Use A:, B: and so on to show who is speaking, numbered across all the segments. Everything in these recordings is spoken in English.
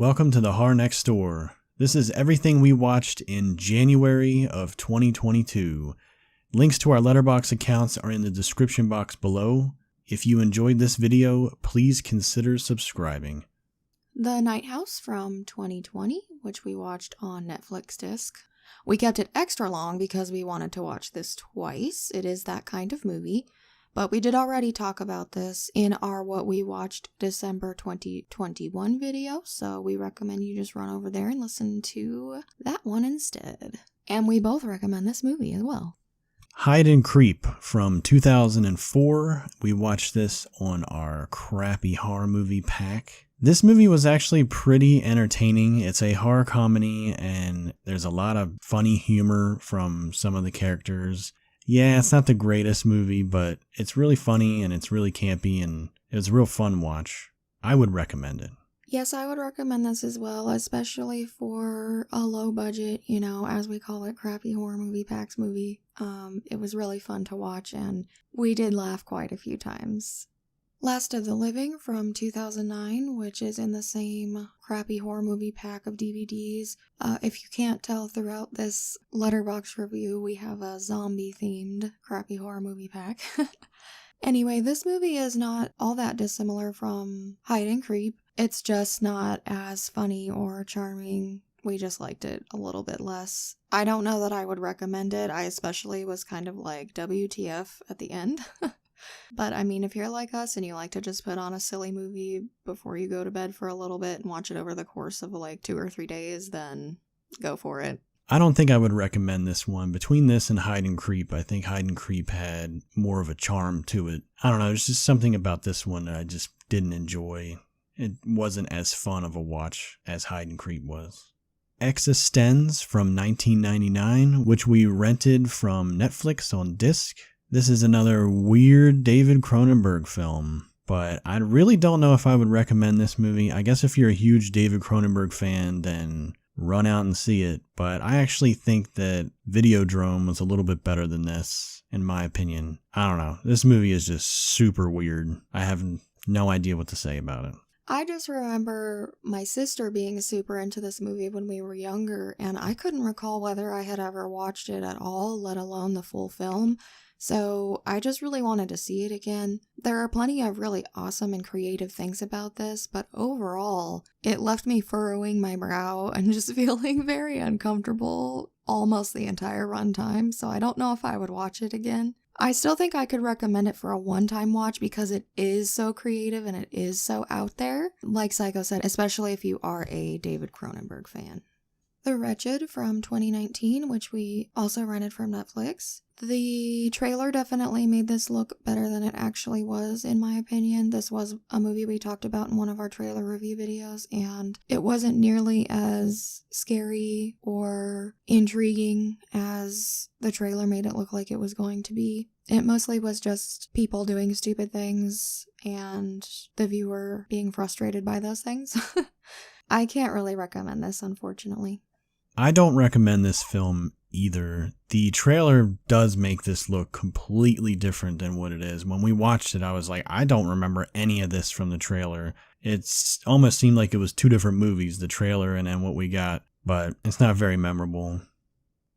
A: Welcome to the Horror Next Door. This is everything we watched in January of 2022. Links to our Letterboxd accounts are in the description box below. If you enjoyed this video, please consider subscribing.
B: The Night House from 2020, which we watched on Netflix disc. We kept it extra long because we wanted to watch this twice. It is that kind of movie. But we did already talk about this in our What We Watched December 2021 video, so we recommend you just run over there and listen to that one instead. And we both recommend this movie as well.
A: Hide and Creep from 2004. We watched this on our crappy horror movie pack. This movie was actually pretty entertaining. It's a horror comedy and there's a lot of funny humor from some of the characters. Yeah, it's not the greatest movie, but it's really funny and it's really campy and it was a real fun watch. I would recommend it.
B: Yes, I would recommend this as well, especially for a low budget, as we call it, crappy horror movie, PAX movie. It was really fun to watch and we did laugh quite a few times. Last of the Living from 2009, which is in the same crappy horror movie pack of DVDs. If you can't tell throughout this Letterboxd review, we have a zombie-themed crappy horror movie pack. Anyway, this movie is not all that dissimilar from Hide and Creep. It's just not as funny or charming. We just liked it a little bit less. I don't know that I would recommend it. I especially was kind of like WTF at the end. But I mean, if you're like us and you like to just put on a silly movie before you go to bed for a little bit and watch it over the course of like 2 or 3 days, then go for it.
A: I don't think I would recommend this one. Between this and Hide and Creep, I think Hide and Creep had more of a charm to it. I don't know, there's just something about this one that I just didn't enjoy. It wasn't as fun of a watch as Hide and Creep was. eXistenZ from 1999, which we rented from Netflix on disc. This is another weird David Cronenberg film, but I really don't know if I would recommend this movie. I guess if you're a huge David Cronenberg fan, then run out and see it. But I actually think that Videodrome was a little bit better than this, in my opinion. I don't know. This movie is just super weird. I have no idea what to say about it.
B: I just remember my sister being super into this movie when we were younger, and I couldn't recall whether I had ever watched it at all, let alone the full film. So I just really wanted to see it again. There are plenty of really awesome and creative things about this, but overall, it left me furrowing my brow and just feeling very uncomfortable almost the entire runtime, so I don't know if I would watch it again. I still think I could recommend it for a one-time watch because it is so creative and it is so out there, like Psycho said, especially if you are a David Cronenberg fan. The Wretched from 2019, which we also rented from Netflix. The trailer definitely made this look better than it actually was, in my opinion. This was a movie we talked about in one of our trailer review videos, and it wasn't nearly as scary or intriguing as the trailer made it look like it was going to be. It mostly was just people doing stupid things and the viewer being frustrated by those things. I can't really recommend this, unfortunately.
A: I don't recommend this film either. The trailer does make this look completely different than what it is. When we watched it, I was like, I don't remember any of this from the trailer. It's almost seemed like it was two different movies, the trailer and then what we got, but it's not very memorable.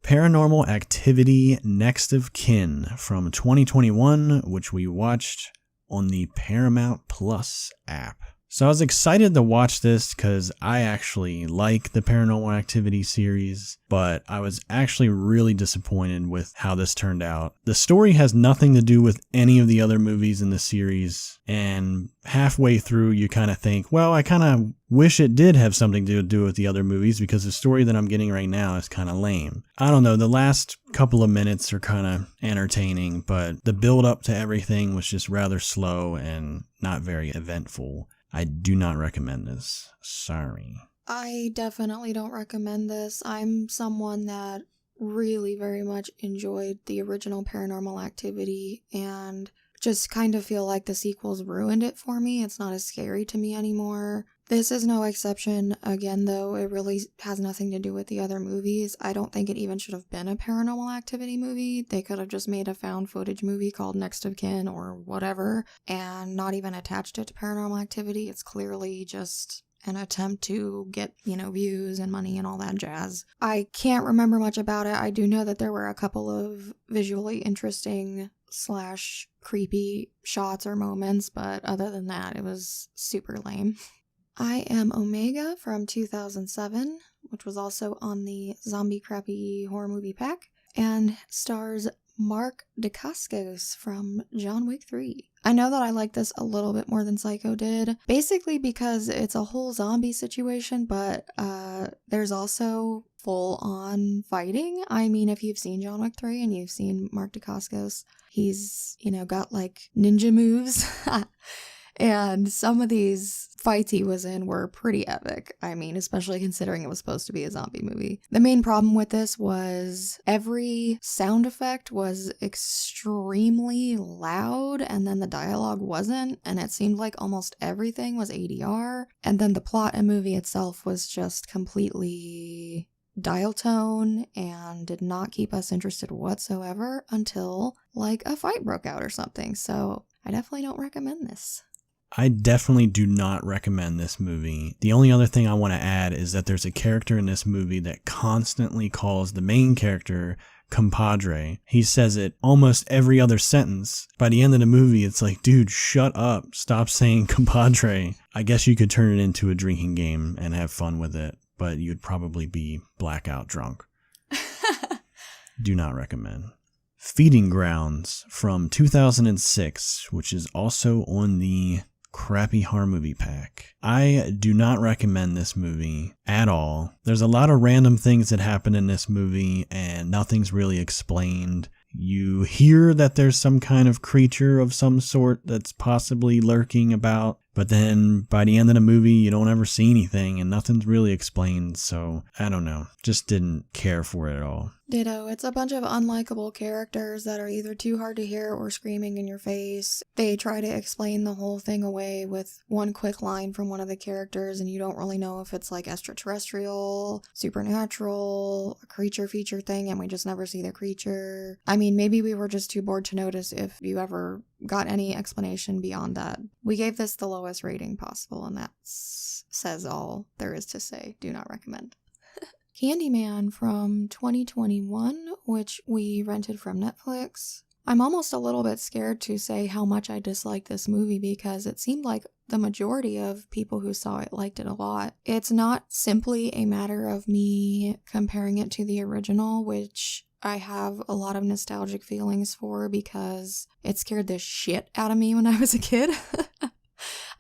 A: Paranormal Activity Next of Kin from 2021, which we watched on the Paramount Plus app. So I was excited to watch this because I actually like the Paranormal Activity series, but I was actually really disappointed with how this turned out. The story has nothing to do with any of the other movies in the series, and halfway through you kind of think, well, I kind of wish it did have something to do with the other movies because the story that I'm getting right now is kind of lame. I don't know, the last couple of minutes are kind of entertaining, but the build up to everything was just rather slow and not very eventful. I do not recommend this. Sorry.
B: I definitely don't recommend this. I'm someone that really very much enjoyed the original Paranormal Activity and just kind of feel like the sequels ruined it for me. It's not as scary to me anymore. This is no exception. Again, though, it really has nothing to do with the other movies. I don't think it even should have been a Paranormal Activity movie. They could have just made a found footage movie called Next of Kin or whatever and not even attached it to Paranormal Activity. It's clearly just an attempt to get, views and money and all that jazz. I can't remember much about it. I do know that there were a couple of visually interesting / creepy shots or moments, but other than that, it was super lame. I Am Omega from 2007, which was also on the Zombie Crappy Horror Movie Pack, and stars Mark Dacascos from John Wick 3. I know that I like this a little bit more than Psycho did, basically because it's a whole zombie situation, but there's also full-on fighting. I mean, if you've seen John Wick 3 and you've seen Mark Dacascos, he's, got like ninja moves. And some of these fights he was in were pretty epic. I mean, especially considering it was supposed to be a zombie movie. The main problem with this was every sound effect was extremely loud, and then the dialogue wasn't, and it seemed like almost everything was ADR. And then the plot and movie itself was just completely dial tone and did not keep us interested whatsoever until like a fight broke out or something. So I definitely don't recommend this.
A: I definitely do not recommend this movie. The only other thing I want to add is that there's a character in this movie that constantly calls the main character compadre. He says it almost every other sentence. By the end of the movie, it's like, dude, shut up. Stop saying compadre. I guess you could turn it into a drinking game and have fun with it, but you'd probably be blackout drunk. Do not recommend. Feeding Grounds from 2006, which is also on the Crappy Horror Movie Pack. I do not recommend this movie at all. There's a lot of random things that happen in this movie and nothing's really explained. You hear that there's some kind of creature of some sort that's possibly lurking about, but then by the end of the movie, you don't ever see anything and nothing's really explained, so I don't know. Just didn't care for it at all.
B: Ditto. It's a bunch of unlikable characters that are either too hard to hear or screaming in your face. They try to explain the whole thing away with one quick line from one of the characters, and you don't really know if it's like extraterrestrial, supernatural, a creature feature thing, and we just never see the creature. I mean, maybe we were just too bored to notice if you ever got any explanation beyond that. We gave this the lowest rating possible, and that says all there is to say. Do not recommend. Candyman from 2021, which we rented from Netflix. I'm almost a little bit scared to say how much I dislike this movie because it seemed like the majority of people who saw it liked it a lot. It's not simply a matter of me comparing it to the original, which I have a lot of nostalgic feelings for because it scared the shit out of me when I was a kid.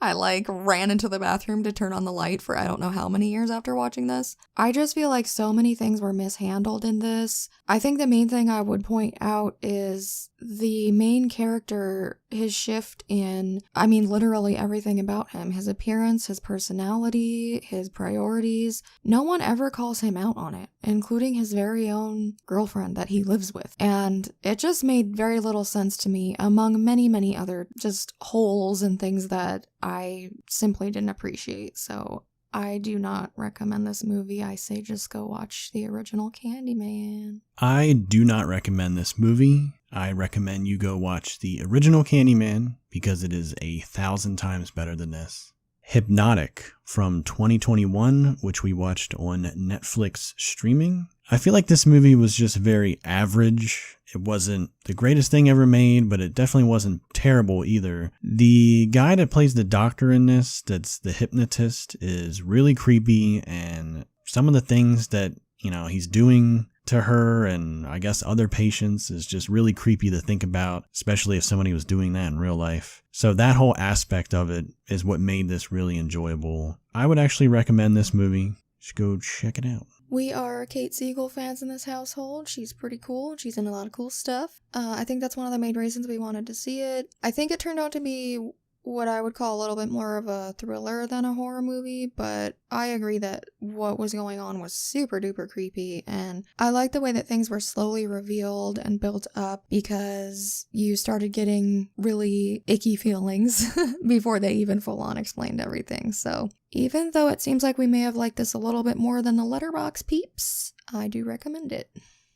B: I ran into the bathroom to turn on the light for I don't know how many years after watching this. I just feel like so many things were mishandled in this. I think the main thing I would point out is the main character, his shift in, literally everything about him. His appearance, his personality, his priorities. No one ever calls him out on it, including his very own girlfriend that he lives with. And it just made very little sense to me, among many, many other just holes and things that I simply didn't appreciate. So I do not recommend this movie. I say just go watch the original Candyman.
A: I do not recommend this movie. I recommend you go watch the original Candyman because it is 1,000 times better than this. Hypnotic from 2021, which we watched on Netflix streaming. I feel like this movie was just very average. It wasn't the greatest thing ever made, but it definitely wasn't terrible either. The guy that plays the doctor in this, that's the hypnotist, is really creepy, and some of the things that, he's doing to her and I guess other patients is just really creepy to think about, especially if somebody was doing that in real life. So that whole aspect of it is what made this really enjoyable. I would actually recommend this movie. Just go check it out.
B: We are Kate Siegel fans in this household. She's pretty cool. She's in a lot of cool stuff. I think that's one of the main reasons we wanted to see it. I think it turned out to be what I would call a little bit more of a thriller than a horror movie, but I agree that what was going on was super duper creepy, and I like the way that things were slowly revealed and built up because you started getting really icky feelings before they even full on explained everything. So even though it seems like we may have liked this a little bit more than the Letterboxd peeps, I do recommend it.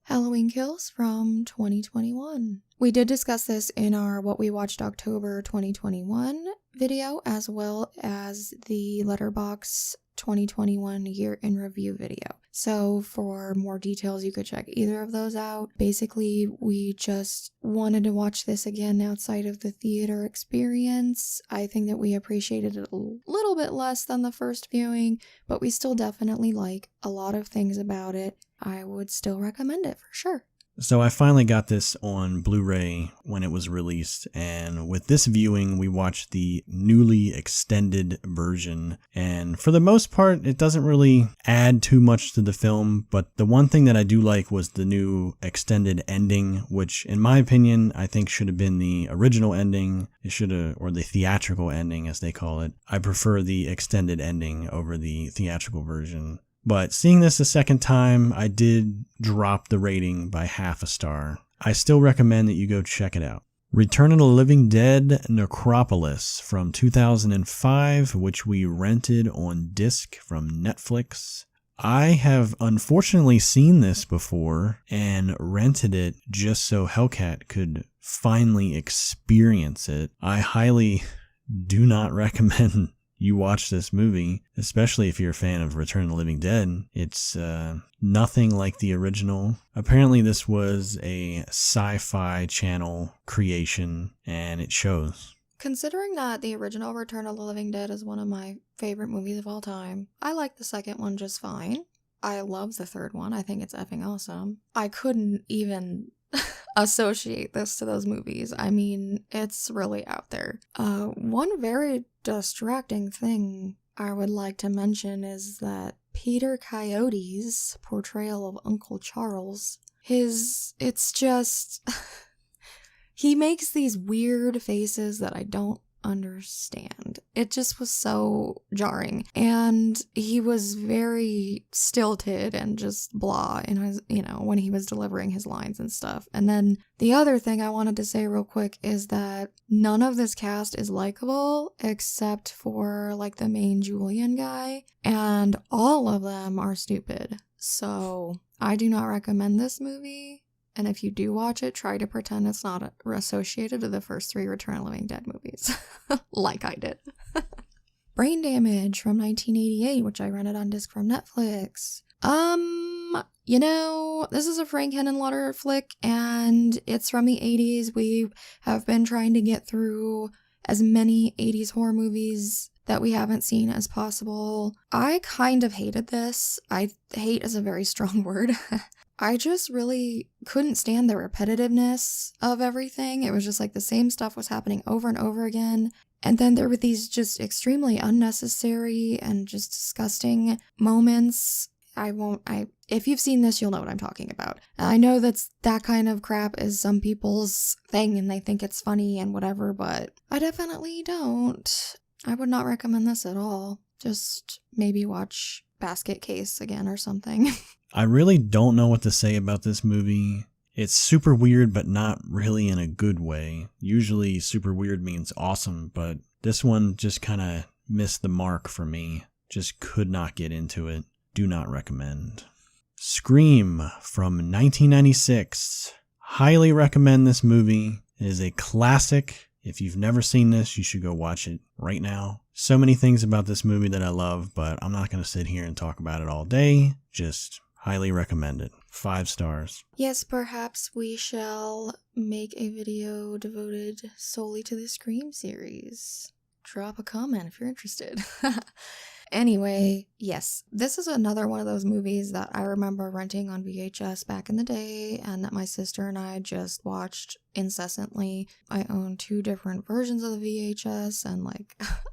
B: Halloween Kills from 2021. We did discuss this in our What We Watched October 2021 video as well as the Letterboxd 2021 year in review video. So for more details, you could check either of those out. Basically, we just wanted to watch this again outside of the theater experience. I think that we appreciated it a little bit less than the first viewing, but we still definitely like a lot of things about it. I would still recommend it for sure.
A: So I finally got this on Blu-ray when it was released, and with this viewing we watched the newly extended version, and for the most part it doesn't really add too much to the film, but the one thing that I do like was the new extended ending, which in my opinion I think should have been the original ending. It should have, or the theatrical ending as they call it. I prefer the extended ending over the theatrical version. But seeing this a second time, I did drop the rating by half a star. I still recommend that you go check it out. Return of the Living Dead Necropolis from 2005, which we rented on disc from Netflix. I have unfortunately seen this before and rented it just so Hellcat could finally experience it. I highly do not recommend you watch this movie, especially if you're a fan of Return of the Living Dead. It's nothing like the original. Apparently this was a Sci-Fi Channel creation, and it shows.
B: Considering that the original Return of the Living Dead is one of my favorite movies of all time, I like the second one just fine. I love the third one. I think it's effing awesome. I couldn't even associate this to those movies. I mean, it's really out there. One very distracting thing I would like to mention is that Peter Coyote's portrayal of Uncle Charles, it's just, he makes these weird faces that I don't understand. It just was so jarring, and he was very stilted and just blah in his, when he was delivering his lines and stuff. And then the other thing I wanted to say real quick is that none of this cast is likable except for like the main Julian guy, and all of them are stupid. So I do not recommend this movie. And if you do watch it, try to pretend it's not associated to the first 3 Return of the Living Dead movies, like I did. Brain Damage from 1988, which I rented on disc from Netflix. This is a Frank Henenlotter flick, and it's from the 80s. We have been trying to get through as many 80s horror movies that we haven't seen as possible. I kind of hated this. Hate is a very strong word. I just really couldn't stand the repetitiveness of everything. It was just like the same stuff was happening over and over again. And then there were these just extremely unnecessary and just disgusting moments. If you've seen this, you'll know what I'm talking about. I know that kind of crap is some people's thing and they think it's funny and whatever, but I definitely don't. I would not recommend this at all. Just maybe watch Basket Case again or something.
A: I really don't know what to say about this movie. It's super weird, but not really in a good way. Usually super weird means awesome, but this one just kind of missed the mark for me. Just could not get into it. Do not recommend. Scream from 1996. Highly recommend this movie. It is a classic. If you've never seen this, you should go watch it right now. So many things about this movie that I love, but I'm not going to sit here and talk about it all day. Just highly recommend it. 5 stars.
B: Yes, perhaps we shall make a video devoted solely to the Scream series. Drop a comment if you're interested. Anyway, yes, this is another one of those movies that I remember renting on VHS back in the day and that my sister and I just watched incessantly. I own 2 different versions of the VHS and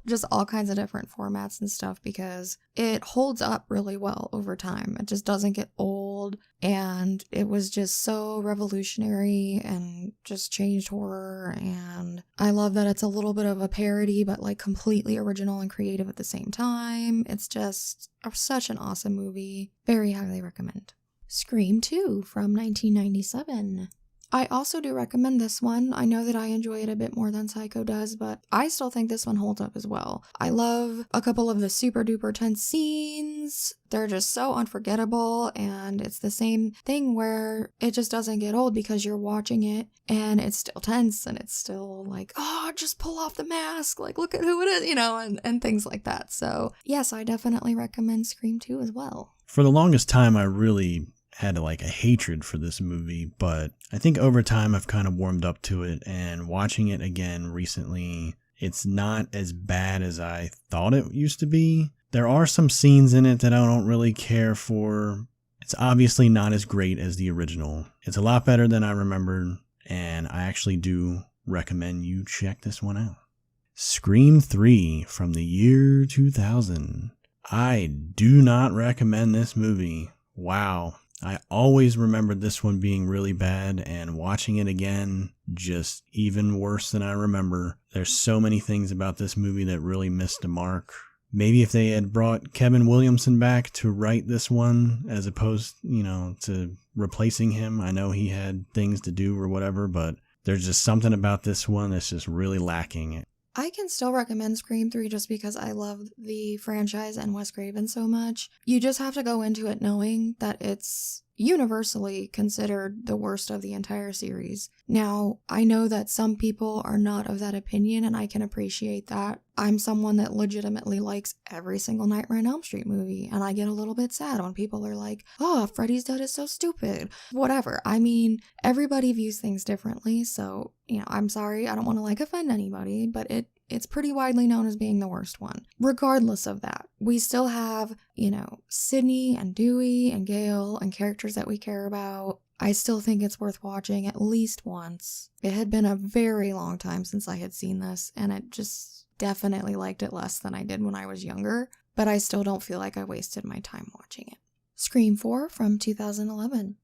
B: just all kinds of different formats and stuff because it holds up really well over time. It just doesn't get old, and it was just so revolutionary and just changed horror, and I love that it's a little bit of a parody but completely original and creative at the same time. It's just such an awesome movie. Very highly recommend. Scream 2 from 1997. I also do recommend this one. I know that I enjoy it a bit more than Psycho does, but I still think this one holds up as well. I love a couple of the super duper tense scenes. They're just so unforgettable, and it's the same thing where it just doesn't get old because you're watching it and it's still tense and it's still like, oh, just pull off the mask, like look at who it is, and things like that. So yes, I definitely recommend Scream 2 as well.
A: For the longest time, I really had like a hatred for this movie, but I think over time I've kind of warmed up to it, and watching it again recently, it's not as bad as I thought it used to be. There are some scenes in it that I don't really care for. It's obviously not as great as the original. It's a lot better than I remembered, and I actually do recommend you check this one out. Scream 3 from the year 2000. I do not recommend this movie. Wow. I always remembered this one being really bad, and watching it again, just even worse than I remember. There's so many things about this movie that really missed the mark. Maybe if they had brought Kevin Williamson back to write this one, as opposed, to replacing him. I know he had things to do or whatever, but there's just something about this one that's just really lacking.
B: I can still recommend Scream 3 just because I love the franchise and Wes Craven so much. You just have to go into it knowing that it's universally considered the worst of the entire series. Now, I know that some people are not of that opinion, and I can appreciate that. I'm someone that legitimately likes every single Nightmare on Elm Street movie, and I get a little bit sad when people are like, oh, Freddy's Dead is so stupid. Whatever. I mean, everybody views things differently, so, I'm sorry, I don't want to offend anybody, but it's pretty widely known as being the worst one. Regardless of that, we still have, Sidney and Dewey and Gale and characters that we care about. I still think it's worth watching at least once. It had been a very long time since I had seen this, and I just definitely liked it less than I did when I was younger, but I still don't feel like I wasted my time watching it. Scream 4 from 2011.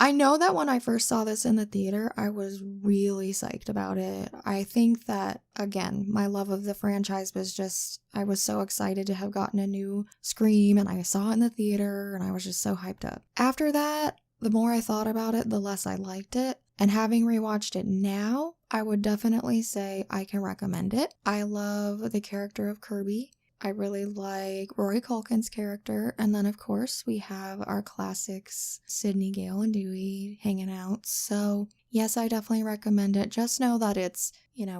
B: I know that when I first saw this in the theater, I was really psyched about it. I think that, again, my love of the franchise was just, I was so excited to have gotten a new Scream, and I saw it in the theater, and I was just so hyped up. After that, the more I thought about it, the less I liked it. And having rewatched it now, I would definitely say I can recommend it. I love the character of Kirby. I really like Rory Culkin's character, and then of course we have our classics, Sidney, Gale, and Dewey hanging out. So yes, I definitely recommend it. Just know that it's,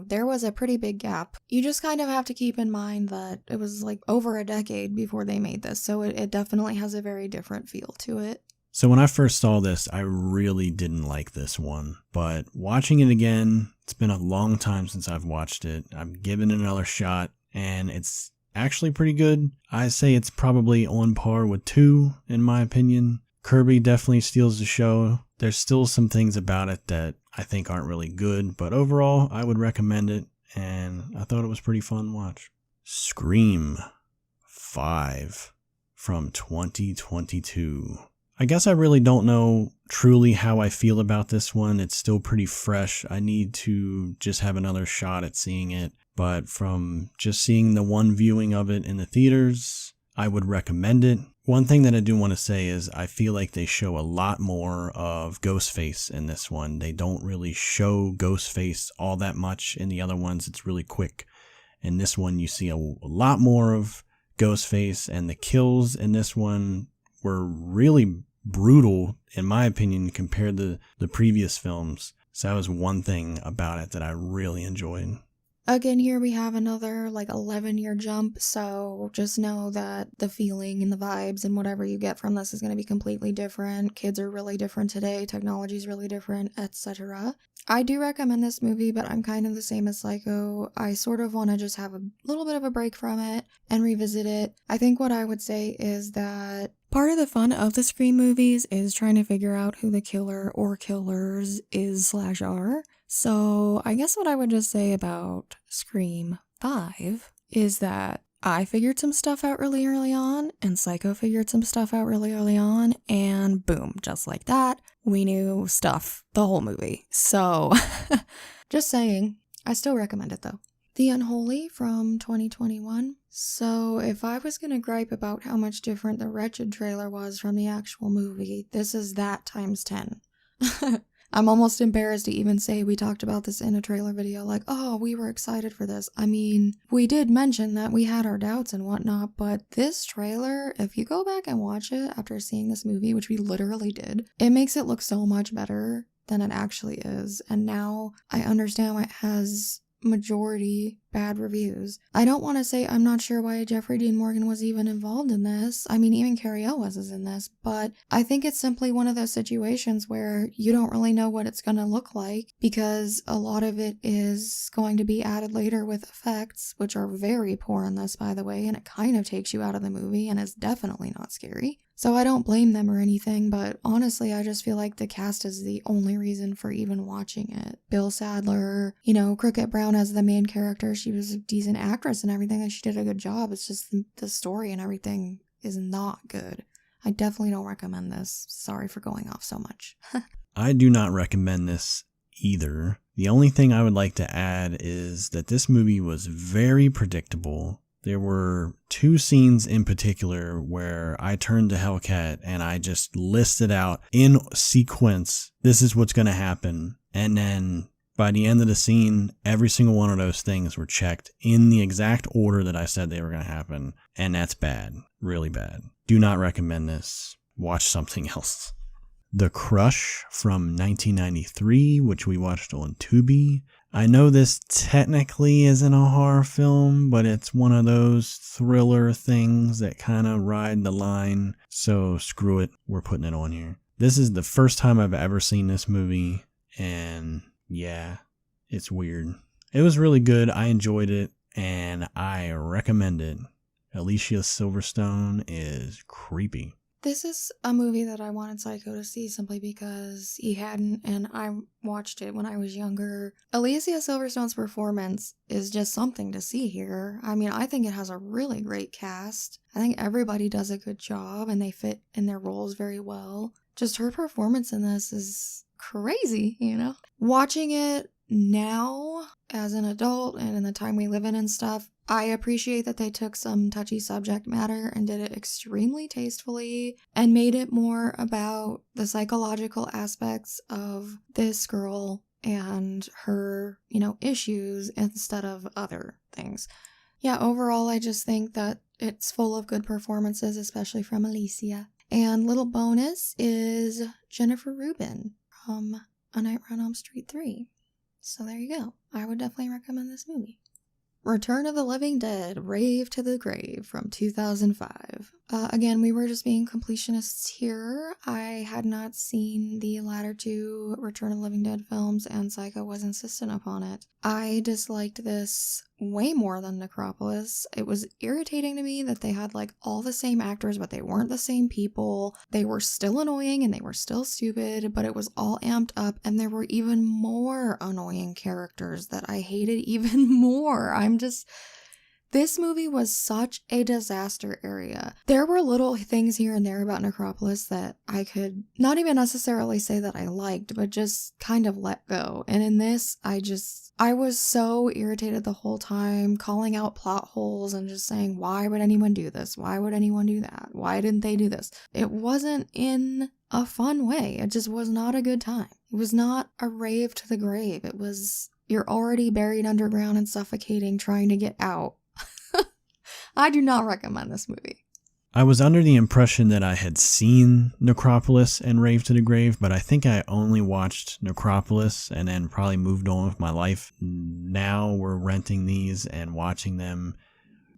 B: there was a pretty big gap. You just kind of have to keep in mind that it was over a decade before they made this, so it definitely has a very different feel to it.
A: So when I first saw this, I really didn't like this one, but watching it again, it's been a long time since I've watched it. I've given it another shot, and it's actually pretty good. I say it's probably on par with 2, in my opinion. Kirby definitely steals the show. There's still some things about it that I think aren't really good, but overall, I would recommend it, and I thought it was pretty fun to watch. Scream 5 from 2022. I guess I really don't know truly how I feel about this one. It's still pretty fresh. I need to just have another shot at seeing it. But from just seeing the one viewing of it in the theaters, I would recommend it. One thing that I do want to say is I feel like they show a lot more of Ghostface in this one. They don't really show Ghostface all that much. In the other ones, it's really quick. In this one, you see a lot more of Ghostface, and the kills in this one were really brutal, in my opinion, compared to the previous films. So that was one thing about it that I really enjoyed.
B: Again, here we have another 11-year jump, so just know that the feeling and the vibes and whatever you get from this is going to be completely different. Kids are really different today, technology's really different, etc. I do recommend this movie, but I'm kind of the same as Psycho. I sort of want to just have a little bit of a break from it and revisit it. I think what I would say is that part of the fun of the Scream movies is trying to figure out who the killer or killers is/are. So I guess what I would just say about Scream 5 is that I figured some stuff out really early on, and Psycho figured some stuff out really early on, and boom, just like that, we knew stuff the whole movie. So just saying, I still recommend it though. The Unholy from 2021. So if I was gonna gripe about how much different the Wretched trailer was from the actual movie, this is that times 10. I'm almost embarrassed to even say we talked about this in a trailer video, like, oh, we were excited for this. I mean, we did mention that we had our doubts and whatnot, but this trailer, if you go back and watch it after seeing this movie, which we literally did, it makes it look so much better than it actually is. And now I understand why it has majority bad reviews. I don't want to say I'm not sure why Jeffrey Dean Morgan was even involved in this. I mean, even Carrie Elwes is in this, but I think it's simply one of those situations where you don't really know what it's going to look like because a lot of it is going to be added later with effects, which are very poor in this, by the way, and it kind of takes you out of the movie and is definitely not scary. So I don't blame them or anything, but honestly, I just feel like the cast is the only reason for even watching it. Bill Sadler, Cricket Brown as the main character, she was a decent actress and everything, and she did a good job. It's just the story and everything is not good. I definitely don't recommend this. Sorry for going off so much.
A: I do not recommend this either. The only thing I would like to add is that this movie was very predictable. There were 2 scenes in particular where I turned to Hellcat and I just listed out in sequence, this is what's going to happen. And then by the end of the scene, every single one of those things were checked in the exact order that I said they were going to happen. And that's bad. Really bad. Do not recommend this. Watch something else. The Crush from 1993, which we watched on Tubi. I know this technically isn't a horror film, but it's one of those thriller things that kind of ride the line. So screw it, we're putting it on here. This is the first time I've ever seen this movie, and yeah, it's weird. It was really good, I enjoyed it, and I recommend it. Alicia Silverstone is creepy.
B: This is a movie that I wanted Psycho to see simply because he hadn't, and I watched it when I was younger. Alicia Silverstone's performance is just something to see here. I mean, I think it has a really great cast. I think everybody does a good job and they fit in their roles very well. Just her performance in this is crazy, Watching it now as an adult and in the time we live in and stuff, I appreciate that they took some touchy subject matter and did it extremely tastefully and made it more about the psychological aspects of this girl and her, issues instead of other things. Yeah, overall, I just think that it's full of good performances, especially from Alicia. And little bonus is Jennifer Rubin from A Nightmare on Elm Street 3. So there you go. I would definitely recommend this movie. Return of the Living Dead, Rave to the Grave from 2005. Again, we were just being completionists here. I had not seen the latter 2 Return of the Living Dead films, and Psycho was insistent upon it. I disliked this way more than Necropolis. It was irritating to me that they had all the same actors, but they weren't the same people. They were still annoying and they were still stupid, but it was all amped up, and there were even more annoying characters that I hated even more. This movie was such a disaster area. There were little things here and there about Necropolis that I could not even necessarily say that I liked, but just kind of let go. And in this, I was so irritated the whole time, calling out plot holes and just saying, why would anyone do this? Why would anyone do that? Why didn't they do this? It wasn't in a fun way. It just was not a good time. It was not a rave to the grave. It was, you're already buried underground and suffocating, trying to get out. I do not recommend this movie.
A: I was under the impression that I had seen Necropolis and Rave to the Grave, but I think I only watched Necropolis and then probably moved on with my life. Now we're renting these and watching them.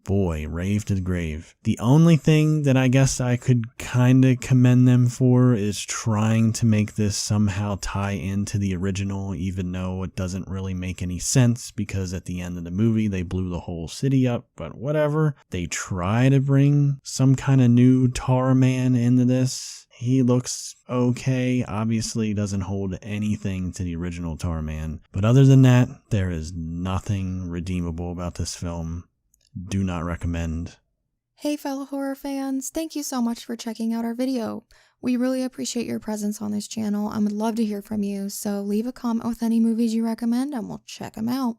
A: Boy, Rave to the Grave. The only thing that I guess I could kind of commend them for is trying to make this somehow tie into the original, even though it doesn't really make any sense because at the end of the movie they blew the whole city up, but whatever. They try to bring some kind of new Tar Man into this. He looks okay, obviously doesn't hold anything to the original Tar Man, but other than that, there is nothing redeemable about this film. Do not recommend.
B: Hey fellow horror fans, thank you so much for checking out our video. We really appreciate your presence on this channel and would love to hear from you, so leave a comment with any movies you recommend and we'll check them out.